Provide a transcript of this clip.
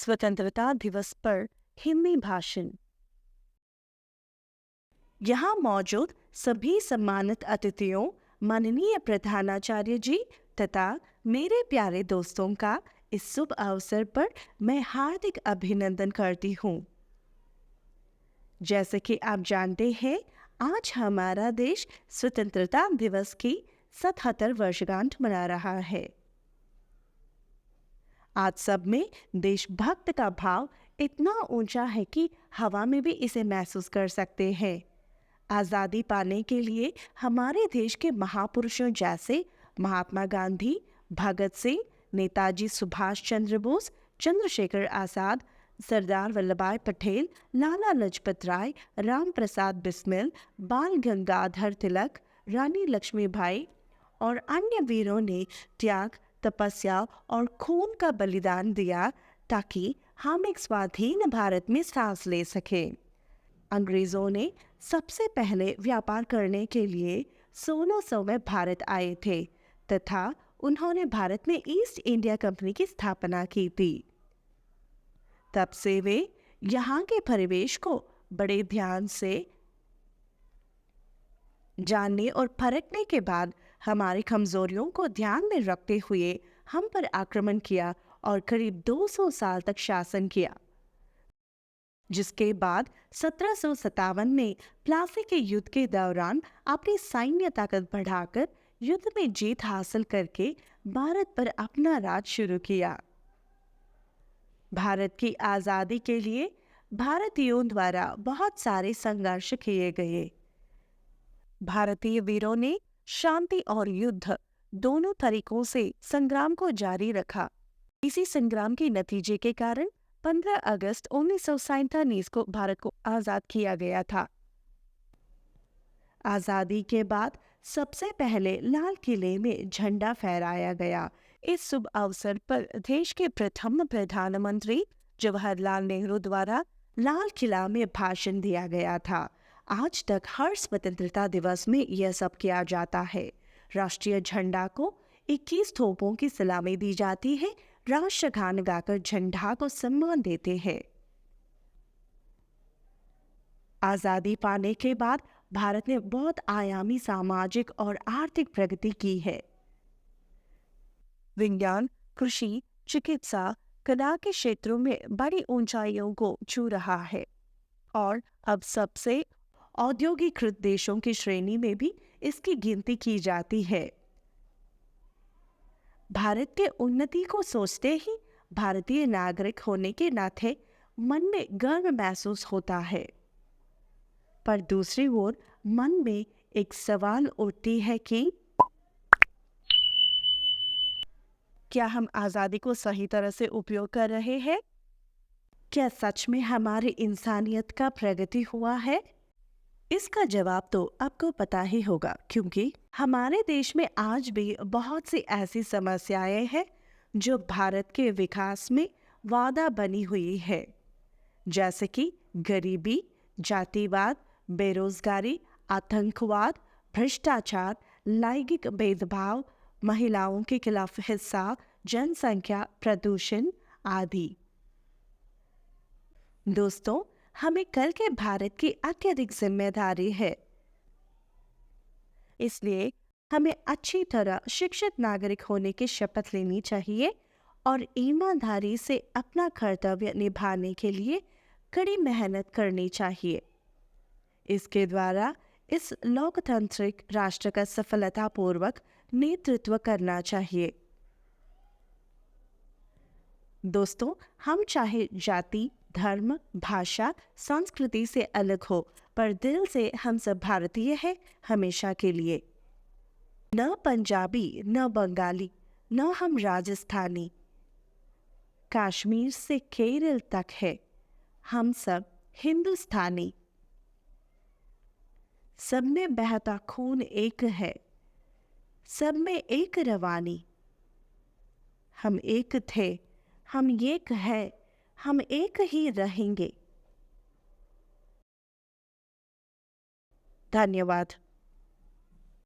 स्वतंत्रता दिवस पर हिंदी भाषण। यहाँ मौजूद सभी सम्मानित अतिथियों, माननीय प्रधानाचार्य जी तथा मेरे प्यारे दोस्तों का इस शुभ अवसर पर मैं हार्दिक अभिनंदन करती हूँ। जैसे कि आप जानते हैं, आज हमारा देश स्वतंत्रता दिवस की 77 वर्षगांठ मना रहा है। आज सब में देशभक्त का भाव इतना ऊंचा है कि हवा में भी इसे महसूस कर सकते हैं। आज़ादी पाने के लिए हमारे देश के महापुरुषों जैसे महात्मा गांधी, भगत सिंह, नेताजी सुभाष चंद्र बोस, चंद्रशेखर आजाद, सरदार वल्लभ भाई पटेल, लाला लाजपत राय, राम प्रसाद बिस्मिल, बाल गंगाधर तिलक, रानी लक्ष्मीबाई और अन्य वीरों ने त्याग, तपस्या और खून का बलिदान दिया ताकि हम एक स्वाधीन भारत में सांस ले सकें। अंग्रेजों ने सबसे पहले व्यापार करने के लिए 1600 में भारत आए थे तथा उन्होंने भारत में ईस्ट इंडिया कंपनी की स्थापना की थी। तब से वे यहाँ के परिवेश को बड़े ध्यान से जानने और परखने के बाद हमारी कमजोरियों को ध्यान में रखते हुए हम पर आक्रमण किया और करीब 200 साल तक शासन किया, जिसके बाद 1757 में प्लासी के युद्ध के दौरान अपनी सैन्य ताकत बढ़ाकर युद्ध में जीत हासिल करके भारत पर अपना राज शुरू किया। भारत की आज़ादी के लिए भारतीयों द्वारा बहुत सारे संघर्ष किए गए। भारतीय वीरों ने शांति और युद्ध दोनों तरीकों से संग्राम को जारी रखा। इसी संग्राम के नतीजे के कारण 15 अगस्त 1947 को भारत को आजाद किया गया था। आजादी के बाद सबसे पहले लाल किले में झंडा फहराया गया। इस शुभ अवसर पर देश के प्रथम प्रधानमंत्री जवाहरलाल नेहरू द्वारा लाल किला में भाषण दिया गया था। आज तक हर स्वतंत्रता दिवस में यह सब किया जाता है। राष्ट्रीय झंडा को 21 तोपों की सलामी दी जाती है। राष्ट्रगान गाकर झंडा को सम्मान देते हैं। आजादी पाने के बाद भारत ने बहुत आयामी सामाजिक और आर्थिक प्रगति की है। विज्ञान, कृषि, चिकित्सा, कला के क्षेत्रों में बड़ी ऊंचाइयों को छू रहा है और अब सबसे औद्योगिकृत देशों की श्रेणी में भी इसकी गिनती की जाती है। भारत के उन्नति को सोचते ही भारतीय नागरिक होने के नाते मन में गर्व महसूस होता है, पर दूसरी ओर मन में एक सवाल उठती है कि क्या हम आज़ादी को सही तरह से उपयोग कर रहे हैं? क्या सच में हमारी इंसानियत का प्रगति हुआ है? इसका जवाब तो आपको पता ही होगा, क्योंकि हमारे देश में आज भी बहुत सी ऐसी समस्याएं हैं जो भारत के विकास में बाधा बनी हुई है, जैसे कि गरीबी, जातिवाद, बेरोजगारी, आतंकवाद, भ्रष्टाचार, लैंगिक भेदभाव, महिलाओं के खिलाफ हिंसा, जनसंख्या, प्रदूषण आदि। दोस्तों, हमें कल के भारत की अत्यधिक जिम्मेदारी है। इसलिए हमें अच्छी तरह शिक्षित नागरिक होने की शपथ लेनी चाहिए और ईमानदारी से अपना कर्तव्य निभाने के लिए कड़ी मेहनत करनी चाहिए। इसके द्वारा इस लोकतांत्रिक राष्ट्र का सफलतापूर्वक नेतृत्व करना चाहिए। दोस्तों, हम चाहे जाति, धर्म, भाषा, संस्कृति से अलग हो, पर दिल से हम सब भारतीय हैं हमेशा के लिए। न पंजाबी, न बंगाली, न हम राजस्थानी, कश्मीर से केरल तक है, हम सब हिंदुस्तानी। सब में बहता खून एक है, सब में एक रवानी। हम एक थे, हम एक है, हम एक ही रहेंगे। धन्यवाद।